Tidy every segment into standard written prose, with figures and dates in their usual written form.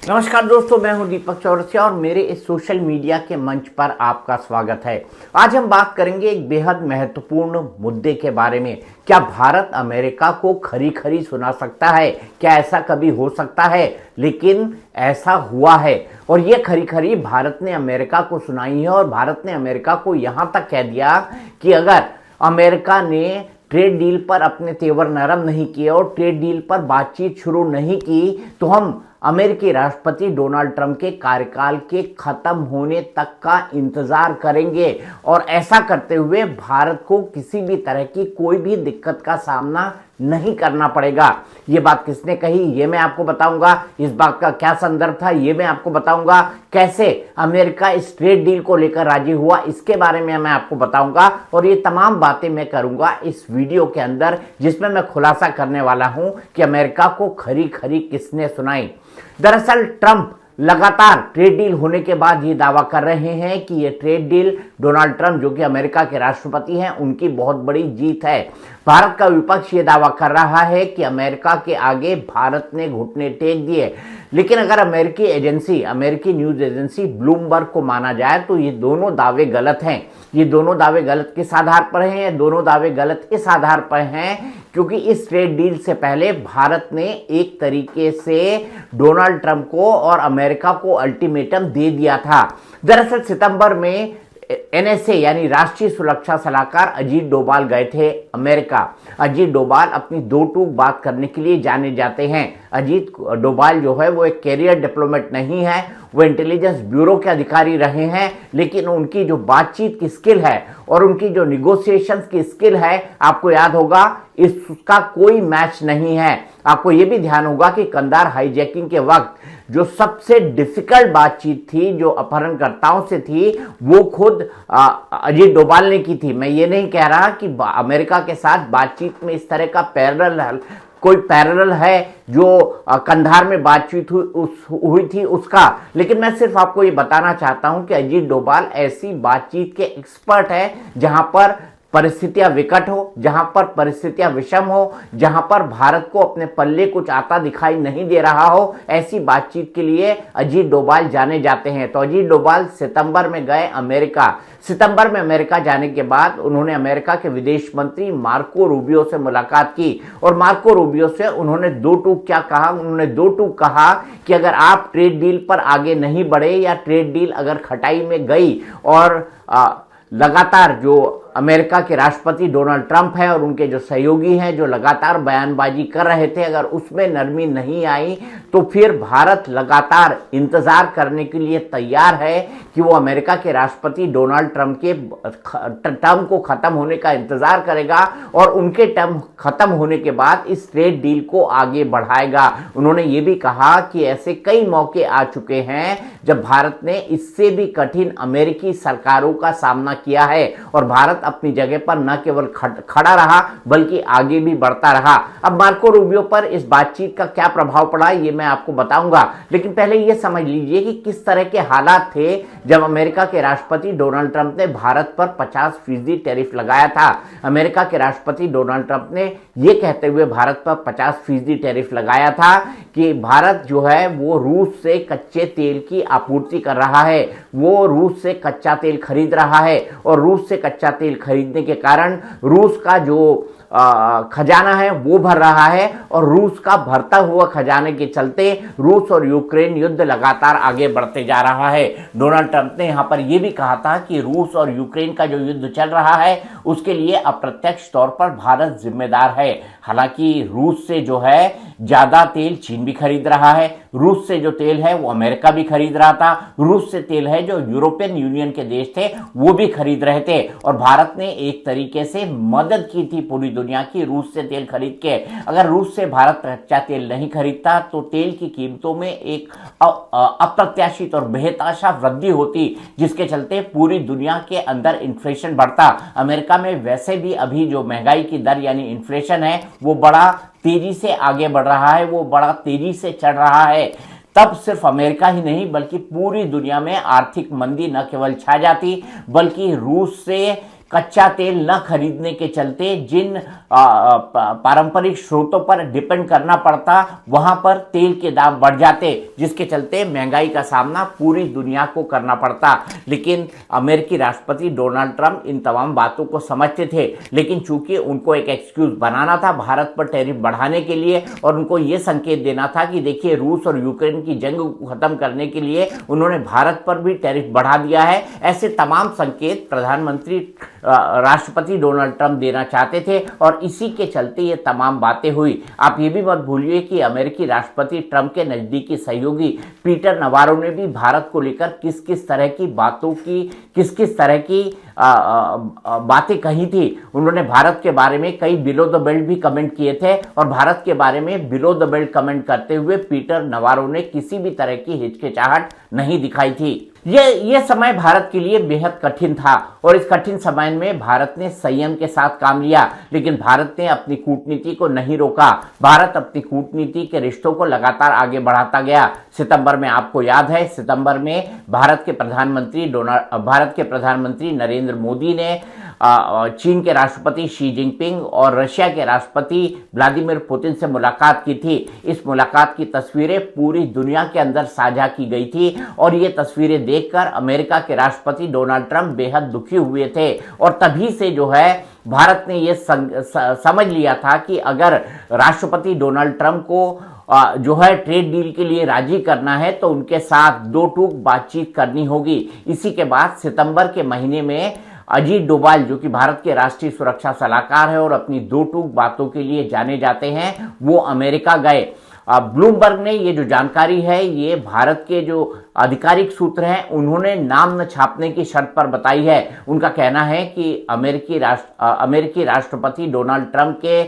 नमस्कार दोस्तों, मैं हूं दीपक चौरसिया और मेरे इस सोशल मीडिया के मंच पर आपका स्वागत है। आज हम बात करेंगे एक बेहद महत्वपूर्ण मुद्दे के बारे में। क्या भारत अमेरिका को खरी खरी सुना सकता है? क्या ऐसा कभी हो सकता है? लेकिन ऐसा हुआ है और ये खरी खरी भारत ने अमेरिका को सुनाई है और भारत ने अमेरिका को यहां तक कह दिया कि अगर अमेरिका ने ट्रेड डील पर अपने तेवर नरम नहीं किए और ट्रेड डील पर बातचीत शुरू नहीं की तो हम अमेरिकी राष्ट्रपति डोनाल्ड ट्रंप के कार्यकाल के खत्म होने तक का इंतजार करेंगे और ऐसा करते हुए भारत को किसी भी तरह की कोई भी दिक्कत का सामना नहीं करना पड़ेगा। ये बात किसने कही ये मैं आपको बताऊंगा, इस बात का क्या संदर्भ था ये मैं आपको बताऊंगा, कैसे अमेरिका इस ट्रेड डील को लेकर राजी हुआ इसके बारे में मैं आपको बताऊंगा और ये तमाम बातें मैं करूंगा इस वीडियो के अंदर, जिसमें मैं खुलासा करने वाला हूं कि अमेरिका को खरी खरी किसने सुनाई। दरअसल ट्रंप लगातार ट्रेड डील होने के बाद ये दावा कर रहे हैं कि ये ट्रेड डील डोनाल्ड ट्रंप जो कि अमेरिका के राष्ट्रपति हैं उनकी बहुत बड़ी जीत है। भारत का विपक्ष ये दावा कर रहा है कि अमेरिका के आगे भारत ने घुटने टेक दिए। लेकिन अगर अमेरिकी न्यूज एजेंसी ब्लूमबर्ग को माना जाए तो ये दोनों दावे गलत हैं। ये दोनों दावे गलत किस आधार पर हैं? ये दोनों दावे गलत इस आधार पर हैं क्योंकि इस ट्रेड डील से पहले भारत ने एक तरीके से डोनाल्ड ट्रंप को और अमेरिका को अल्टीमेटम दे दिया था। दरअसल सितंबर में एनएसए यानी राष्ट्रीय सुरक्षा सलाहकार अजीत डोभाल गए थे अमेरिका। अजीत डोभाल अपनी दो टूक बात करने के लिए जाने जाते हैं। अजीत डोभाल जो है वो एक कैरियर डिप्लोमेट नहीं है, वो इंटेलिजेंस ब्यूरो के अधिकारी रहे हैं, लेकिन उनकी जो बातचीत की स्किल है और उनकी जो निगोशिएशंस की स्किल है, आपको याद होगा इसका कोई मैच नहीं है। आपको ये भी ध्यान होगा कि कंधार हाईजैकिंग के वक्त जो सबसे डिफिकल्ट बातचीत थी जो अपहरणकर्ताओं से थी वो खुद अजीत डोभाल ने की थी। मैं ये नहीं कह रहा कि अमेरिका के साथ बातचीत में इस तरह का कोई पैरेलल है जो कंधार में बातचीत हुई थी उसका, लेकिन मैं सिर्फ आपको ये बताना चाहता हूं कि अजीत डोभाल ऐसी बातचीत के एक्सपर्ट है जहां पर परिस्थितियां विकट हो, जहां पर परिस्थितियां विषम हो, जहां पर भारत को अपने पल्ले कुछ आता दिखाई नहीं दे रहा हो, ऐसी बातचीत के लिए अजीत डोभाल जाने जाते हैं। तो अजीत डोभाल सितंबर में गए अमेरिका। सितंबर में अमेरिका जाने के बाद उन्होंने अमेरिका के विदेश मंत्री मार्को रूबियो से मुलाकात की और मार्को रूबियो से उन्होंने दो टूक क्या कहा? उन्होंने दो टूक कहा कि अगर आप ट्रेड डील पर आगे नहीं बढ़े या ट्रेड डील अगर खटाई में गई और लगातार जो अमेरिका के राष्ट्रपति डोनाल्ड ट्रंप है और उनके जो सहयोगी हैं जो लगातार बयानबाजी कर रहे थे, अगर उसमें नरमी नहीं आई तो फिर भारत लगातार इंतजार करने के लिए तैयार है कि वो अमेरिका के राष्ट्रपति डोनाल्ड ट्रंप के टर्म को खत्म होने का इंतजार करेगा और उनके टर्म खत्म होने के बाद इस ट्रेड डील को आगे बढ़ाएगा। उन्होंने ये भी कहा कि ऐसे कई मौके आ चुके हैं जब भारत ने इससे भी कठिन अमेरिकी सरकारों का सामना किया है और भारत अपनी जगह पर न केवल खड़ा रहा बल्कि आगे भी बढ़ता रहा। अब मार्को रूबियो पर इस बातचीत का क्या प्रभाव पड़ा ये मैं आपको बताऊंगा, लेकिन पहले यह समझ लीजिए कि किस तरह के हालात थे जब अमेरिका के राष्ट्रपति डोनाल्ड ट्रंप ने भारत पर 50% टैरिफ लगाया था। अमेरिका के राष्ट्रपति डोनाल्ड ट्रंप ने यह कहते हुए भारत पर 50% टैरिफ लगाया था कि भारत जो है वो रूस से कच्चे तेल की आपूर्ति कर रहा है, वो रूस से कच्चा तेल खरीद रहा है और रूस से कच्चा तेल खरीदने के कारण रूस का जो खजाना है वो भर रहा है और रूस का भरता हुआ खजाने के चलते रूस और यूक्रेन युद्ध लगातार आगे बढ़ते जा रहा है। डोनाल्ड ट्रंप ने यहां पर यह भी कहा था कि रूस और यूक्रेन का जो युद्ध चल रहा है उसके लिए अप्रत्यक्ष तौर पर भारत जिम्मेदार है। हालांकि रूस से जो है ज्यादा तेल चीन भी खरीद रहा है, रूस से जो तेल है वो अमेरिका भी खरीद रहा था, रूस से तेल है जो यूरोपियन यूनियन के देश थे वो भी खरीद रहे थे और भारत ने एक तरीके से मदद की थी पूरी दुनिया की रूस से तेल खरीद के। अगर रूस से भारत कच्चा तेल नहीं खरीदता तो तेल की कीमतों में एक अप्रत्याशित और बेहताशा वृद्धि होती जिसके चलते पूरी दुनिया के अंदर इन्फ्लेशन बढ़ता। अमेरिका में वैसे भी अभी जो महंगाई की दर यानी इन्फ्लेशन है वो बड़ा तेजी से आगे बढ़ रहा है, वो बड़ा तेजी से चढ़ रहा है। तब सिर्फ अमेरिका ही नहीं बल्कि पूरी दुनिया में आर्थिक मंदी न केवल छा जाती बल्कि रूस से कच्चा तेल न खरीदने के चलते जिन पारंपरिक स्रोतों पर डिपेंड करना पड़ता, वहां पर तेल के दाम बढ़ जाते, जिसके चलते महंगाई का सामना पूरी दुनिया को करना पड़ता। लेकिन अमेरिकी राष्ट्रपति डोनाल्ड ट्रंप इन तमाम बातों को समझते थे, लेकिन चूंकि उनको एक एक्सक्यूज बनाना था भारत पर टैरिफ बढ़ाने के लिए, और उनको यह संकेत देना था कि देखिए रूस और यूक्रेन की जंग को खत्म करने के लिए उन्होंने भारत पर भी टैरिफ बढ़ा दिया है, ऐसे तमाम संकेत प्रधानमंत्री राष्ट्रपति डोनाल्ड ट्रंप देना चाहते थे, और इसी के चलते ये तमाम बातें हुई। आप ये भी मत भूलिए कि अमेरिकी राष्ट्रपति ट्रंप के नजदीकी सहयोगी पीटर नवारो ने भी भारत को लेकर किस किस तरह की बातों की, किस किस तरह की बातें कही थी। उन्होंने भारत के बारे में कई बिलो द बेल्ट भी कमेंट किए थे, और भारत के बारे में बिलो द बेल्ट कमेंट करते हुए पीटर नवारो ने किसी भी तरह की हिचकिचाहट नहीं दिखाई थी। ये समय भारत के लिए बेहद कठिन था, और इस कठिन समय में भारत ने संयम के साथ काम लिया, लेकिन भारत ने अपनी कूटनीति को नहीं रोका। भारत अपनी कूटनीति के रिश्तों को लगातार आगे बढ़ाता गया। सितंबर में, आपको याद है, सितंबर में भारत के प्रधानमंत्री नरेंद्र मोदी ने चीन के राष्ट्रपति शी जिनपिंग और रशिया के राष्ट्रपति व्लादिमीर पुतिन से मुलाकात की थी। इस मुलाकात की तस्वीरें पूरी दुनिया के अंदर साझा की गई थी, और ये तस्वीरें देखकर अमेरिका के राष्ट्रपति डोनाल्ड ट्रंप बेहद दुखी हुए थे, और तभी से जो है भारत ने ये समझ लिया था कि अगर राष्ट्रपति डोनाल्ड ट्रंप को जो है ट्रेड डील के लिए राजी करना है तो उनके साथ दो टूक बातचीत करनी होगी। इसी के बाद सितंबर के महीने में अजीत डोभाल, जो कि भारत के राष्ट्रीय सुरक्षा सलाहकार है और अपनी दो टूक बातों के लिए जाने जाते हैं, वो अमेरिका गए। ब्लूमबर्ग ने ये जो जानकारी है, ये भारत के जो आधिकारिक सूत्र हैं उन्होंने नाम न छापने की शर्त पर बताई है। उनका कहना है कि अमेरिकी राष्ट्रपति डोनाल्ड ट्रंप के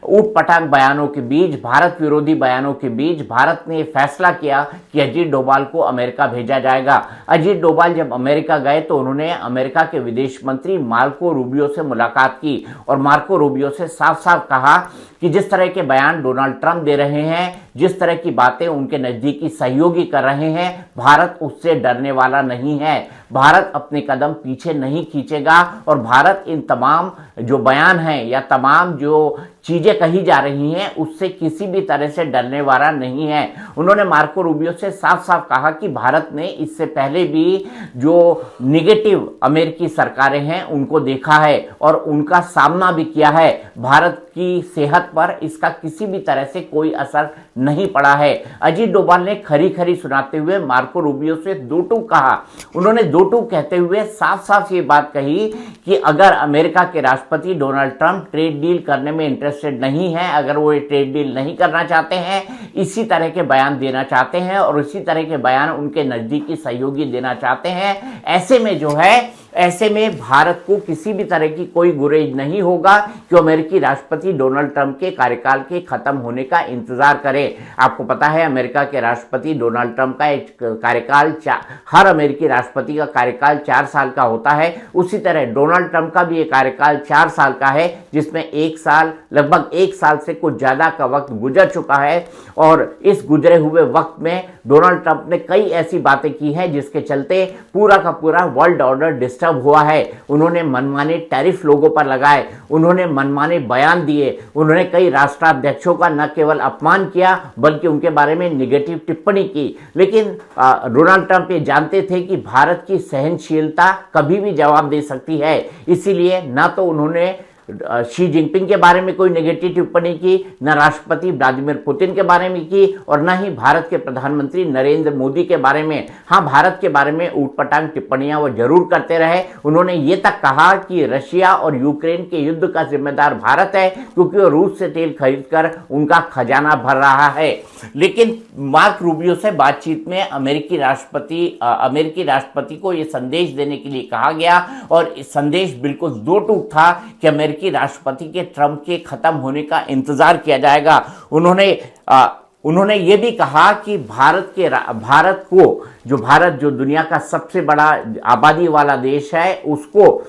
ऊटपटांग बयानों के बीच, भारत विरोधी बयानों के बीच भारत ने फैसला किया कि अजीत डोभाल को अमेरिका भेजा जाएगा। अजीत डोभाल जब अमेरिका गए तो उन्होंने अमेरिका के विदेश मंत्री मार्को रूबियो से मुलाकात की, और मार्को रूबियो से साफ साफ कहा कि जिस तरह के बयान डोनाल्ड ट्रंप दे रहे हैं, जिस तरह की बातें उनके नजदीकी सहयोगी कर रहे हैं, भारत उससे डरने वाला नहीं है। भारत अपने कदम पीछे नहीं खींचेगा, और भारत इन तमाम जो बयान हैं या तमाम जो चीजें कही जा रही हैं उससे किसी भी तरह से डरने वाला नहीं है। उन्होंने मार्को रूबियो से साफ साफ कहा कि भारत ने इससे पहले भी जो निगेटिव अमेरिकी सरकारें हैं उनको देखा है और उनका सामना भी किया है। भारत की सेहत पर इसका किसी भी तरह से कोई असर नहीं पड़ा है। अजीत डोभाल ने खरी खरी सुनाते हुए मार्को रूबियो से दो टूक कहा। उन्होंने दो टूक कहते हुए साफ साफ ये बात कही कि अगर अमेरिका के राष्ट्रपति डोनाल्ड ट्रंप ट्रेड डील करने में इंटरेस्टेड नहीं है, अगर वो ट्रेड डील नहीं करना चाहते हैं, इसी तरह के बयान देना चाहते हैं और इसी तरह के बयान उनके नजदीकी सहयोगी देना चाहते हैं, ऐसे में भारत को किसी भी तरह की कोई गुरेज नहीं होगा कि अमेरिकी राष्ट्रपति डोनाल्ड ट्रंप के कार्यकाल के खत्म होने का इंतजार करें। आपको पता है अमेरिका के राष्ट्रपति डोनाल्ड ट्रंप का एक कार्यकाल, हर अमेरिकी राष्ट्रपति का कार्यकाल 4 साल का होता है। उसी तरह डोनाल्ड ट्रंप का भी एक कार्यकाल 4 साल का है, जिसमें लगभग 1 साल से कुछ ज्यादा का वक्त गुजर चुका है, और इस गुजरे हुए वक्त में डोनाल्ड ट्रंप ने कई ऐसी बातें की हैं जिसके चलते पूरा का पूरा वर्ल्ड ऑर्डर डिस्टर्ब हुआ है। उन्होंने मनमाने टैरिफ लोगों पर लगाए, उन्होंने मनमाने बयान दिए, उन्होंने कई राष्ट्राध्यक्षों का न केवल अपमान किया बल्कि उनके बारे में निगेटिव टिप्पणी की। लेकिन डोनाल्ड ट्रंप ये जानते थे कि भारत की सहनशीलता कभी भी जवाब दे सकती है, इसीलिए न तो उन्होंने शी जिनपिंग के बारे में कोई नेगेटिव टिप्पणी की, न राष्ट्रपति व्लादिमीर पुतिन के बारे में की, और न ही भारत के प्रधानमंत्री नरेंद्र मोदी के बारे में। हाँ, भारत के बारे में ऊटपटांग टिप्पणियां वो जरूर करते रहे। उन्होंने ये तक कहा कि रशिया और यूक्रेन के युद्ध का जिम्मेदार भारत है, क्योंकि वो रूस से तेल खरीदकर उनका खजाना भर रहा है। लेकिन मार्क रूबियो से बातचीत में अमेरिकी राष्ट्रपति को यह संदेश देने के लिए कहा गया, और इस संदेश बिल्कुल दो टूक था कि अमेरिकी राष्ट्रपति के ट्रंप के खत्म होने का इंतजार किया जाएगा। उन्होंने ये भी कहा कि भारत जो दुनिया का सबसे बड़ा आबादी वाला देश है, उसको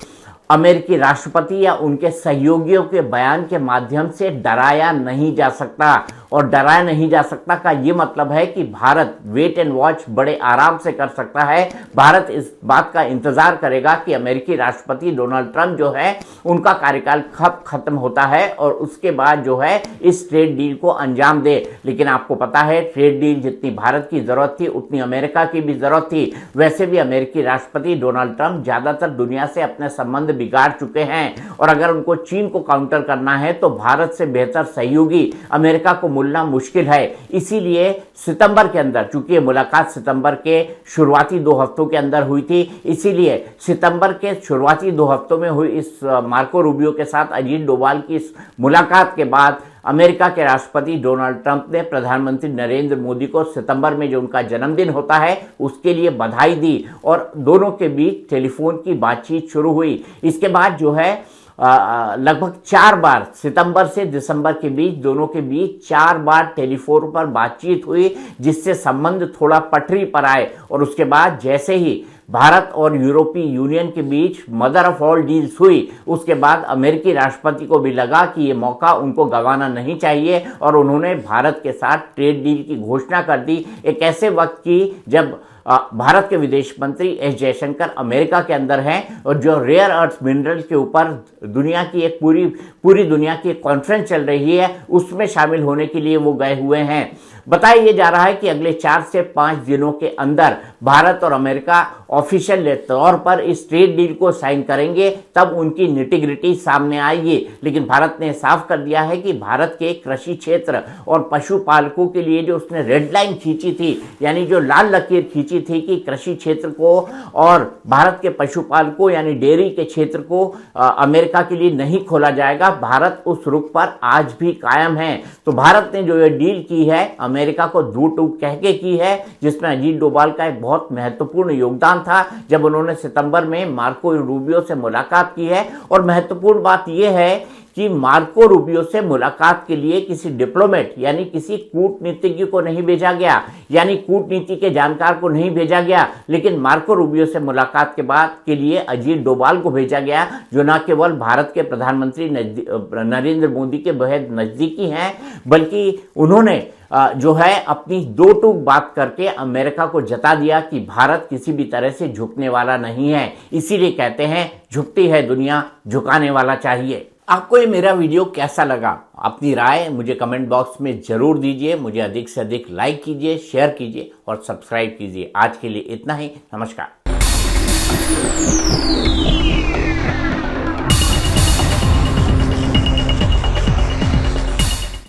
अमेरिकी राष्ट्रपति या उनके सहयोगियों के बयान के माध्यम से डराया नहीं जा सकता। और डराया नहीं जा सकता का ये मतलब है कि भारत वेट एंड वॉच बड़े आराम से कर सकता है। भारत इस बात का इंतजार करेगा कि अमेरिकी राष्ट्रपति डोनाल्ड ट्रंप जो है उनका कार्यकाल कब खत्म होता है और उसके बाद जो है इस ट्रेड डील को अंजाम दे। लेकिन आपको पता है ट्रेड डील जितनी भारत की जरूरत थी उतनी अमेरिका की भी जरूरत थी। वैसे भी अमेरिकी राष्ट्रपति डोनाल्ड ट्रंप ज्यादातर दुनिया से अपने संबंध बिगाड़ चुके हैं और अगर उनको चीन को काउंटर करना है तो भारत से बेहतर सहयोगी अमेरिका को मिलना मुश्किल है। इसीलिए सितंबर के अंदर, चूंकि ये मुलाकात सितंबर के शुरुआती 2 हफ्तों के अंदर हुई थी, इसीलिए सितंबर के शुरुआती 2 हफ्तों में हुई इस मार्को रूबियो के साथ अजीत डोभाल की इस मुलाकात के बाद अमेरिका के राष्ट्रपति डोनाल्ड ट्रंप ने प्रधानमंत्री नरेंद्र मोदी को सितंबर में जो उनका जन्मदिन होता है उसके लिए बधाई दी और दोनों के बीच टेलीफोन की बातचीत शुरू हुई। इसके बाद जो है लगभग 4 बार सितंबर से दिसंबर के बीच दोनों के बीच 4 बार टेलीफोन पर बातचीत हुई, जिससे संबंध थोड़ा पटरी पर आए। और उसके बाद जैसे ही भारत और यूरोपीय यूनियन के बीच मदर ऑफ ऑल डील्स हुई, उसके बाद अमेरिकी राष्ट्रपति को भी लगा कि ये मौका उनको गंवाना नहीं चाहिए और उन्होंने भारत के साथ ट्रेड डील की घोषणा कर दी। एक ऐसे वक्त की जब भारत के विदेश मंत्री एस जयशंकर अमेरिका के अंदर हैं और जो रेयर अर्थ मिनरल के ऊपर दुनिया की एक पूरी दुनिया की एक कॉन्फ्रेंस चल रही है उसमें शामिल होने के लिए वो गए हुए हैं। बताया ये जा रहा है कि अगले 4 से 5 दिनों के अंदर भारत और अमेरिका ऑफिशियल तौर पर इस ट्रेड डील को साइन करेंगे, तब उनकी निटिग्रिटी सामने आएगी। लेकिन भारत ने साफ कर दिया है कि भारत के कृषि क्षेत्र और पशुपालकों के लिए जो उसने रेड लाइन खींची थी, यानी जो लाल लकीर खींची थी कि कृषि क्षेत्र को और भारत के पशुपालकों यानी डेयरी के क्षेत्र को अमेरिका के लिए नहीं खोला जाएगा, भारत उस रुख पर आज भी कायम है। तो भारत ने जो ये डील की है अमेरिका को धू टूक कह के की है, जिसमें अजीत डोभाल का एक बहुत महत्वपूर्ण योगदान था जब उन्होंने सितंबर में मार्को रूबियो से मुलाकात की है। और महत्वपूर्ण बात यह है कि मार्को रूबियो से मुलाकात के लिए किसी डिप्लोमेट यानी किसी कूटनीतिज्ञ को नहीं भेजा गया, यानी कूटनीति के जानकार को नहीं भेजा गया, लेकिन मार्को रूबियो से मुलाकात के बाद के लिए अजीत डोभाल को भेजा गया, जो न केवल भारत के प्रधानमंत्री नरेंद्र मोदी के बेहद नजदीकी हैं, बल्कि उन्होंने जो है अपनी 2 टूक बात करके अमेरिका को जता दिया कि भारत किसी भी तरह से झुकने वाला नहीं है। इसीलिए कहते हैं झुकती है दुनिया, झुकाने वाला चाहिए। आपको ये मेरा वीडियो कैसा लगा? अपनी राय मुझे कमेंट बॉक्स में जरूर दीजिए। मुझे अधिक से अधिक लाइक कीजिए, शेयर कीजिए और सब्सक्राइब कीजिए। आज के लिए इतना ही। नमस्कार।